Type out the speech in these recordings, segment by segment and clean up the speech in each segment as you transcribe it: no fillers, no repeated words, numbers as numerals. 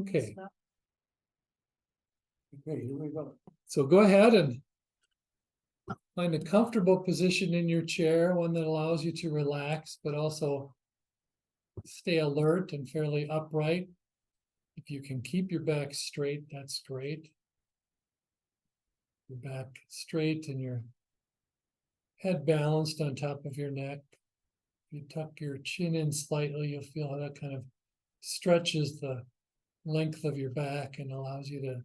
Okay, Okay, here we go. so go ahead and find a comfortable position in your chair, one that allows you to relax, but also stay alert and fairly upright. If you can keep your back straight, that's great. Your back straight and your head balanced on top of your neck. If you tuck your chin in slightly, you'll feel how that kind of stretches the length of your back and allows you to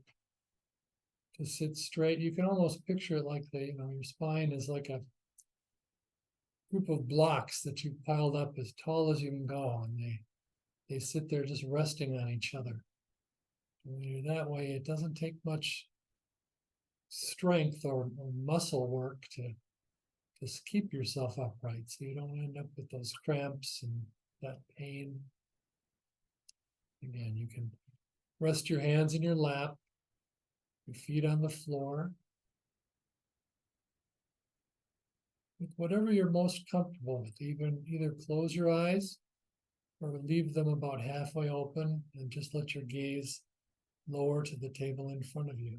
sit straight. You can almost picture it like your spine is like a group of blocks that you've piled up as tall as you can go, and they sit there just resting on each other. And when you're that way, it doesn't take much strength or muscle work to just keep yourself upright, so you don't end up with those cramps and that pain. Again, you can rest your hands in your lap, your feet on the floor. With whatever you're most comfortable with, either close your eyes or leave them about halfway open and just let your gaze lower to the table in front of you.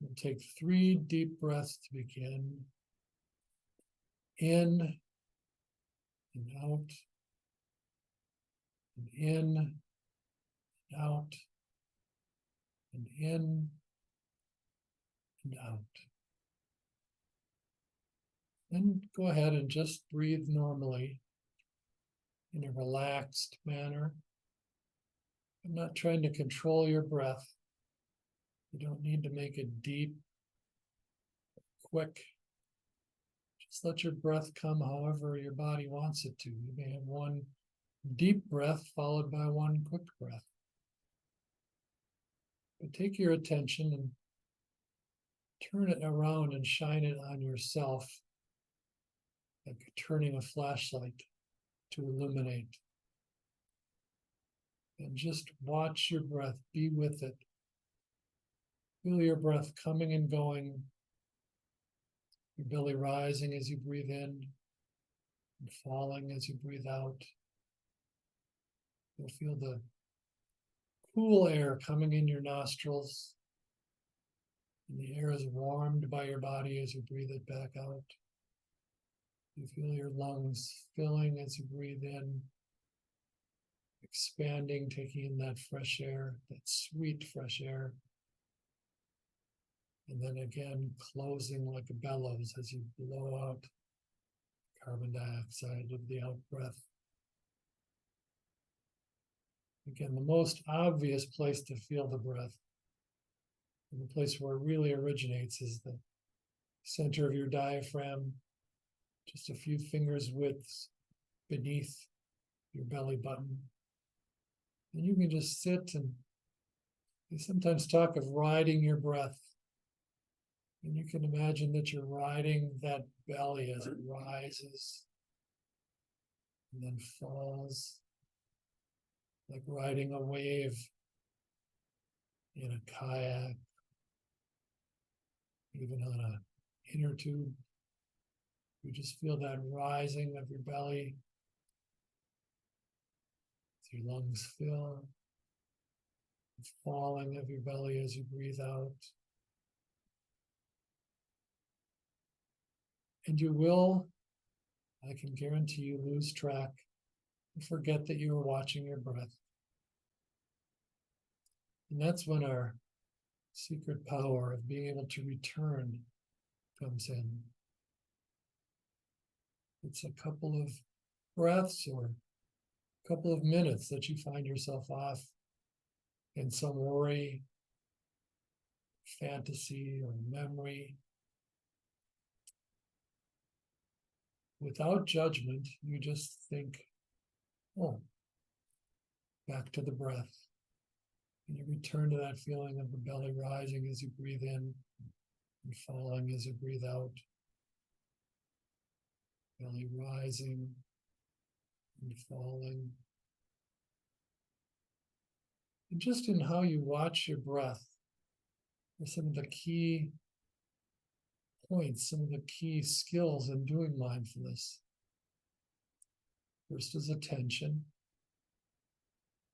We'll take 3 deep breaths to begin. In and out, and in, and out, and in, and out. Then go ahead and just breathe normally in a relaxed manner. I'm not trying to control your breath. You don't need to make it deep, quick. Just let your breath come however your body wants it to. You may have one deep breath followed by one quick breath. But take your attention and turn it around and shine it on yourself, like turning a flashlight to illuminate. And just watch your breath, be with it. Feel your breath coming and going, your belly rising as you breathe in and falling as you breathe out. You'll feel the cool air coming in your nostrils, and the air is warmed by your body as you breathe it back out. You feel your lungs filling as you breathe in, expanding, taking in that fresh air, that sweet fresh air. And then again, closing like a bellows as you blow out carbon dioxide of the out breath. Again, the most obvious place to feel the breath, and the place where it really originates, is the center of your diaphragm, just a few fingers widths beneath your belly button. And you can just sit, and they sometimes talk of riding your breath. And you can imagine that you're riding that belly as it rises and then falls, like riding a wave in a kayak, even on an inner tube. You just feel that rising of your belly as your lungs fill, the falling of your belly as you breathe out. And you will, I can guarantee you, lose track and forget that you are watching your breath. And that's when our secret power of being able to return comes in. It's a couple of breaths or a couple of minutes that you find yourself off in some worry, fantasy, or memory. Without judgment, you just think, oh, back to the breath. And you return to that feeling of the belly rising as you breathe in and falling as you breathe out. Belly rising and falling. And just in how you watch your breath are some of the key points, some of the key skills in doing mindfulness. First is attention.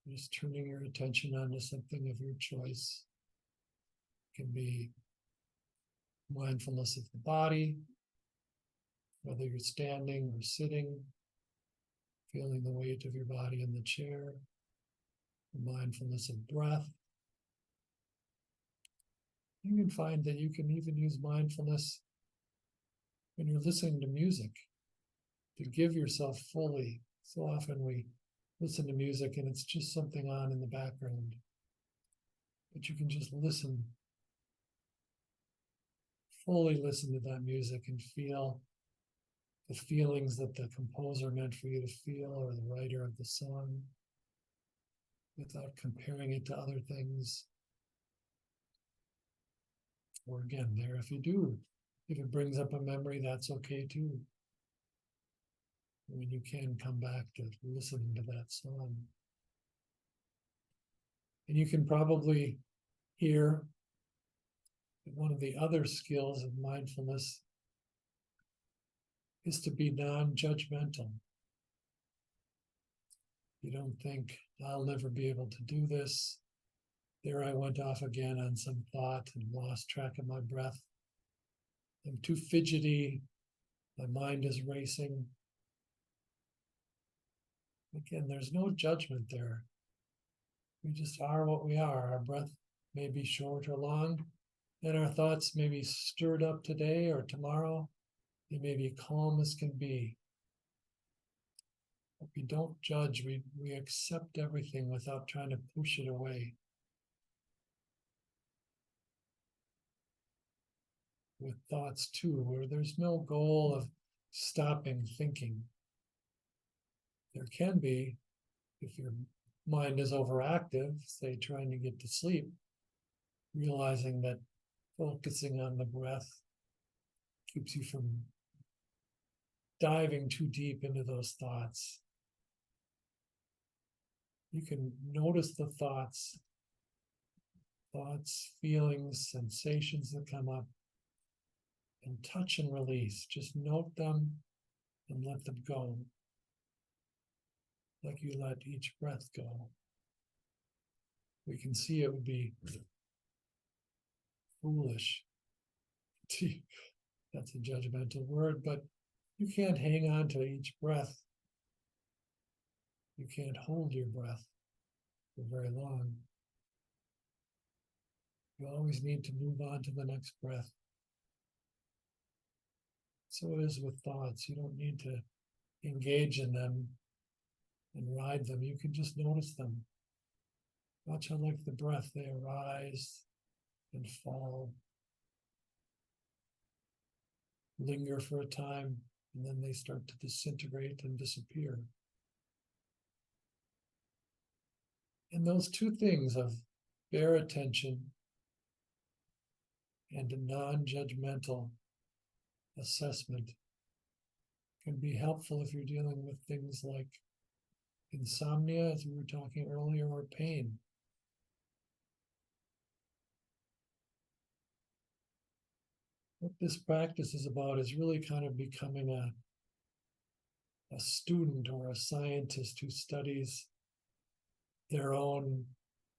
Just turning your attention onto something of your choice. It can be mindfulness of the body, whether you're standing or sitting, feeling the weight of your body in the chair, mindfulness of breath. You can find that you can even use mindfulness when you're listening to music, to give yourself fully. So often we listen to music and it's just something on in the background, but you can just listen, fully listen to that music and feel the feelings that the composer meant for you to feel, or the writer of the song, without comparing it to other things. Or again, there, if it brings up a memory, that's okay too. I mean, you can come back to listening to that song. And you can probably hear that one of the other skills of mindfulness is to be non-judgmental. You don't think, I'll never be able to do this. There I went off again on some thought and lost track of my breath. I'm too fidgety. My mind is racing. Again, there's no judgment there. We just are what we are. Our breath may be short or long, and our thoughts may be stirred up today or tomorrow. They may be calm as can be. But we don't judge. We accept everything without trying to push it away. With thoughts too, where there's no goal of stopping thinking. There can be, if your mind is overactive, say trying to get to sleep, realizing that focusing on the breath keeps you from diving too deep into those thoughts. You can notice the thoughts, feelings, sensations that come up, and touch and release. Just note them and let them go, like you let each breath go. We can see it would be foolish. That's a judgmental word, but you can't hang on to each breath. You can't hold your breath for very long. You always need to move on to the next breath. So it is with thoughts. You don't need to engage in them and ride them. You can just notice them. Watch how, like the breath, they arise and fall, linger for a time, and then they start to disintegrate and disappear. And those two things of bare attention and a non-judgmental assessment can be helpful if you're dealing with things like insomnia, as we were talking earlier, or pain. What this practice is about is really kind of becoming a student or a scientist who studies their own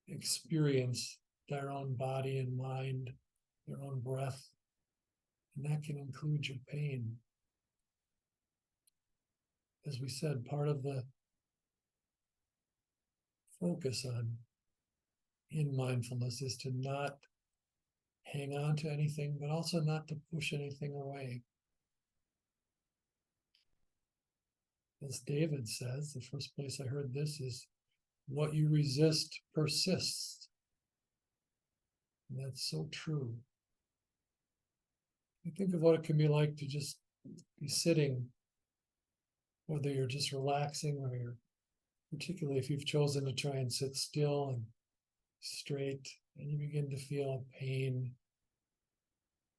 experience, their own body and mind, their own breath. And that can include your pain. As we said, part of the focus in mindfulness is to not hang on to anything, but also not to push anything away. As David says, the first place I heard this is, what you resist persists. And that's so true. You think of what it can be like to just be sitting, whether you're just relaxing or you're, particularly if you've chosen to try and sit still and straight, and you begin to feel pain.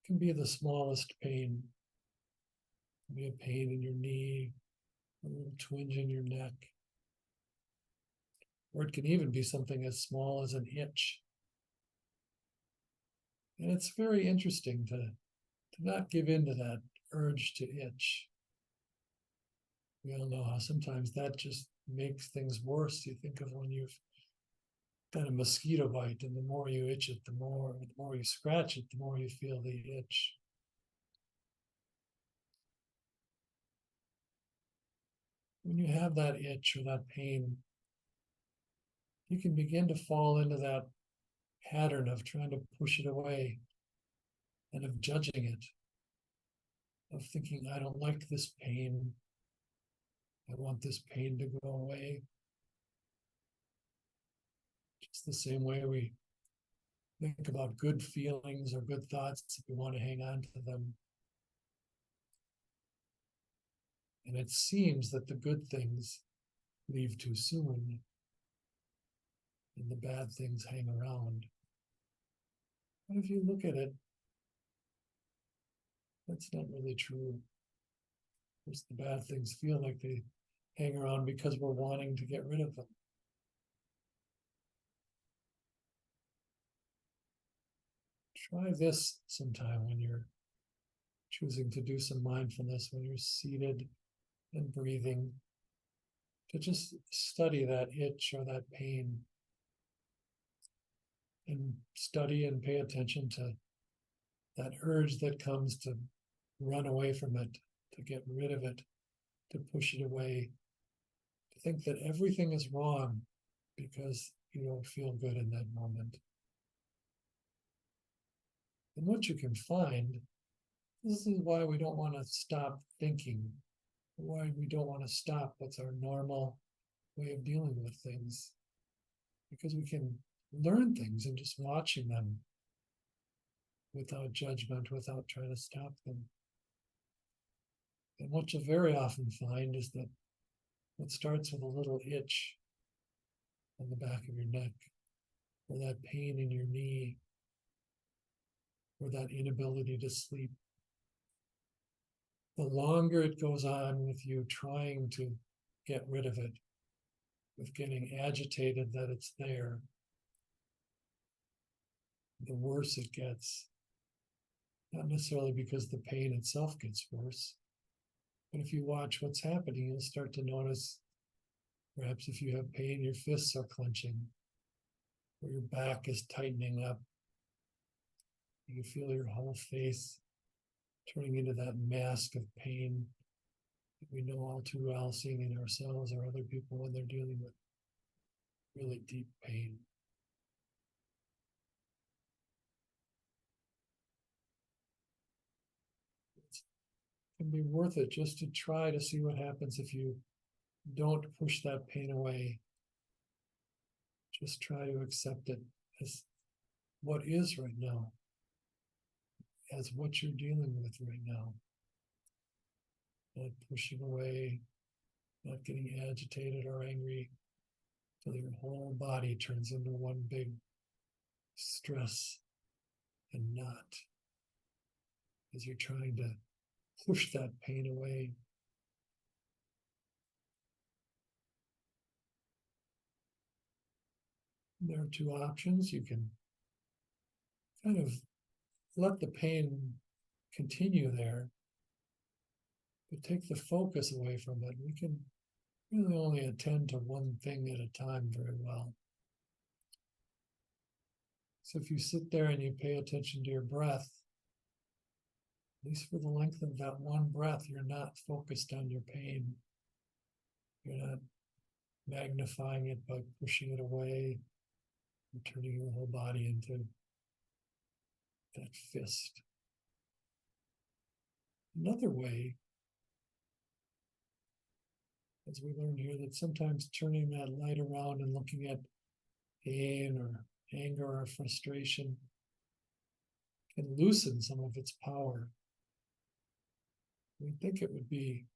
It can be the smallest pain. It can be a pain in your knee, a little twinge in your neck. Or it can even be something as small as an itch. And it's very interesting to not give in to that urge to itch. We all know how sometimes that just makes things worse. You think of when you've got a mosquito bite, and the more you itch it, the more you scratch it, the more you feel the itch. When you have that itch or that pain, you can begin to fall into that pattern of trying to push it away and of judging it, of thinking, I don't like this pain. I want this pain to go away. Just the same way we think about good feelings or good thoughts, if we want to hang on to them. And it seems that the good things leave too soon, and the bad things hang around. But if you look at it, that's not really true. Because the bad things feel like they hang around because we're wanting to get rid of them. Try this sometime when you're choosing to do some mindfulness, when you're seated and breathing, to just study that itch or that pain, and study and pay attention to that urge that comes to run away from it, to get rid of it, to push it away, to think that everything is wrong because you don't feel good in that moment. And what you can find, this is why we don't want to stop thinking, why we don't want to stop what's our normal way of dealing with things, because we can learn things in just watching them without judgment, without trying to stop them. And what you'll very often find is that what starts with a little itch on the back of your neck, or that pain in your knee, or that inability to sleep, the longer it goes on with you trying to get rid of it, with getting agitated that it's there, the worse it gets. Not necessarily because the pain itself gets worse, but if you watch what's happening, you'll start to notice, perhaps if you have pain, your fists are clenching, or your back is tightening up. You can feel your whole face turning into that mask of pain that we know all too well, seeing in ourselves or other people when they're dealing with really deep pain. It can be worth it just to try to see what happens if you don't push that pain away. Just try to accept it as what is right now, as what you're dealing with right now. Not pushing away, not getting agitated or angry till your whole body turns into one big stress and knot as you're trying to push that pain away. There are two options. You can kind of let the pain continue there, but take the focus away from it. We can really only attend to one thing at a time very well. So if you sit there and you pay attention to your breath, at least for the length of that one breath, you're not focused on your pain. You're not magnifying it by pushing it away and turning your whole body into that fist. Another way, as we learn here, that sometimes turning that light around and looking at pain or anger or frustration can loosen some of its power. We think it would be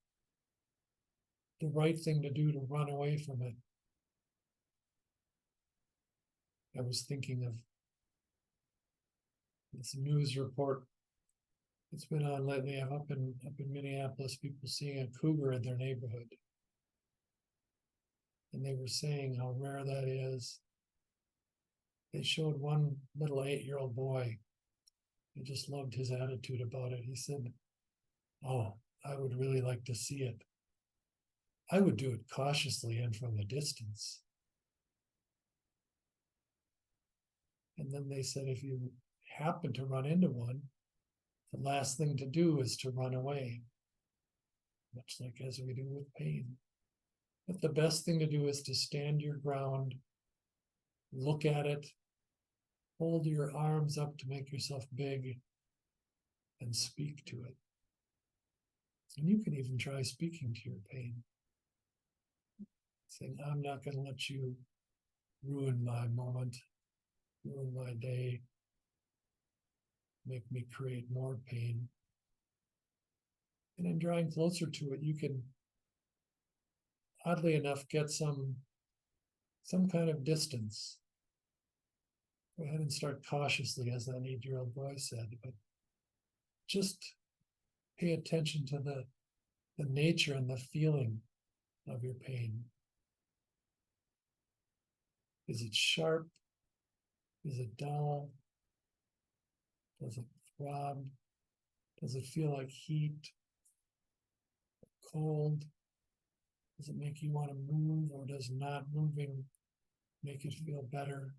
the right thing to do to run away from it. I was thinking of this news report that's been on lately. I'm up in Minneapolis, people seeing a cougar in their neighborhood. And they were saying how rare that is. They showed one little 8-year-old boy. I just loved his attitude about it. He said, "Oh, I would really like to see it. I would do it cautiously and from a distance." And then they said, if you happen to run into one, the last thing to do is to run away, much like as we do with pain. But the best thing to do is to stand your ground, look at it, hold your arms up to make yourself big, and speak to it. And you can even try speaking to your pain, saying, I'm not going to let you ruin my moment, ruin my day, make me create more pain. And in drawing closer to it, you can, oddly enough, get some kind of distance. Go ahead and start cautiously, as that 8-year-old boy said, but just pay attention to the nature and the feeling of your pain. Is it sharp? Is it dull? Does it throb? Does it feel like heat? Cold? Does it make you want to move, or does not moving make it feel better?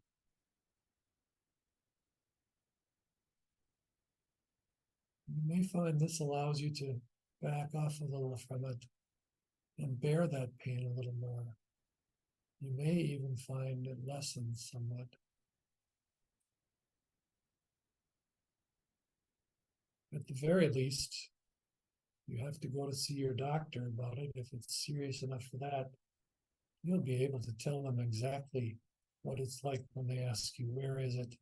You may find this allows you to back off a little from it and bear that pain a little more. You may even find it lessens somewhat. At the very least, you have to go to see your doctor about it. If it's serious enough for that, you'll be able to tell them exactly what it's like when they ask you, where is it?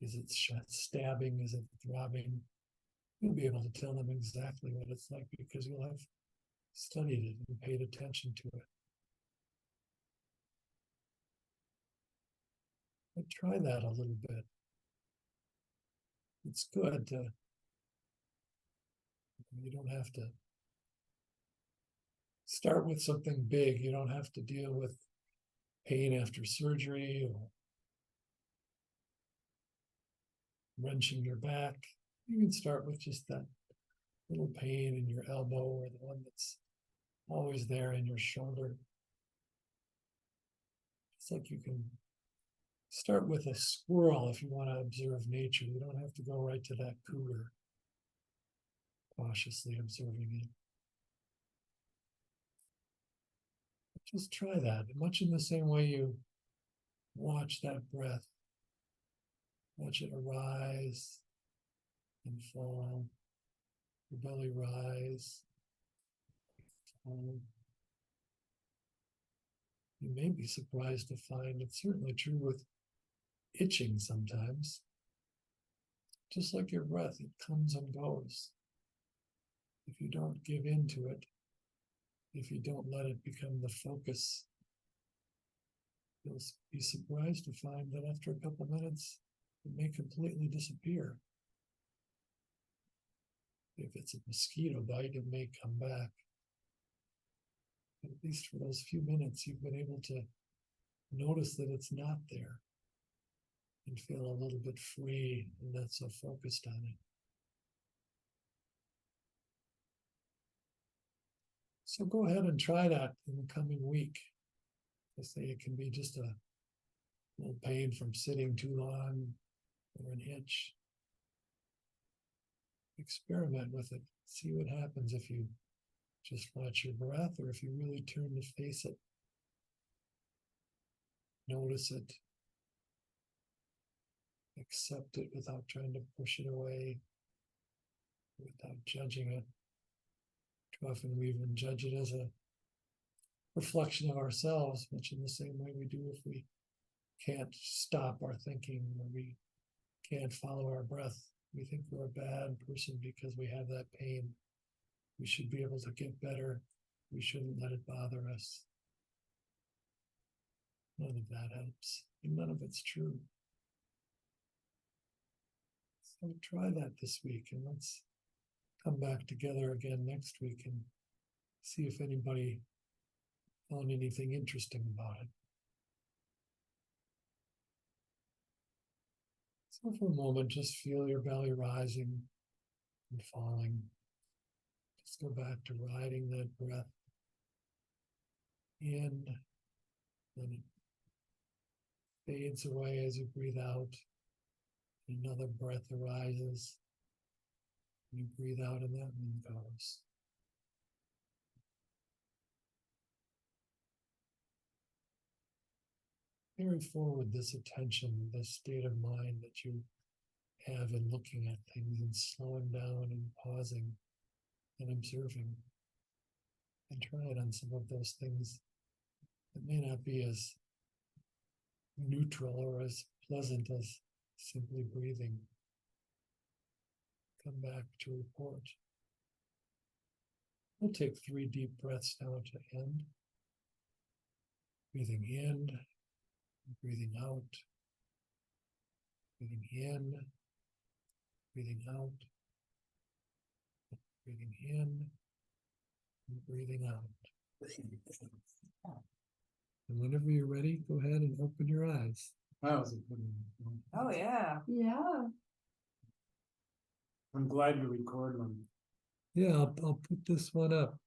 Is it stabbing? Is it throbbing? You'll be able to tell them exactly what it's like because you'll have studied it and paid attention to it. But try that a little bit. It's good to, you don't have to start with something big. You don't have to deal with pain after surgery or wrenching your back. You can start with just that little pain in your elbow, or the one that's always there in your shoulder. It's like you can start with a squirrel if you want to observe nature. You don't have to go right to that cougar, cautiously observing it. Just try that, much in the same way you watch that breath. Watch it arise and fall, your belly rise, fall. You may be surprised to find it's certainly true with itching sometimes. Just like your breath, it comes and goes. If you don't give in to it, if you don't let it become the focus, you'll be surprised to find that after a couple of minutes, it may completely disappear. If it's a mosquito bite, it may come back. But at least for those few minutes, you've been able to notice that it's not there and feel a little bit free and not so focused on it. So go ahead and try that in the coming week. I say it can be just a little pain from sitting too long or an itch. Experiment with it. See what happens if you just watch your breath or if you really turn to face it. Notice it. Accept it without trying to push it away, without judging it. Too often we even judge it as a reflection of ourselves, much in the same way we do if we can't stop our thinking or we can't follow our breath. We think we're a bad person because we have that pain. We should be able to get better. We shouldn't let it bother us. None of that helps. And none of it's true. So try that this week, and let's come back together again next week and see if anybody found anything interesting about it. So for a moment, just feel your belly rising and falling. Just go back to riding that breath in, then fades away as you breathe out. Another breath arises. You breathe out and that one goes. Carry forward this attention, this state of mind that you have in looking at things and slowing down and pausing and observing. And try it on some of those things that may not be as neutral or as pleasant as simply breathing. Come back to report. We'll take 3 deep breaths now to end. Breathing in, breathing out, breathing in, breathing out, breathing in, and breathing out. And whenever you're ready, go ahead and open your eyes. That was a good one. Oh, yeah. Yeah. I'm glad you recorded them. Yeah, I'll put this one up.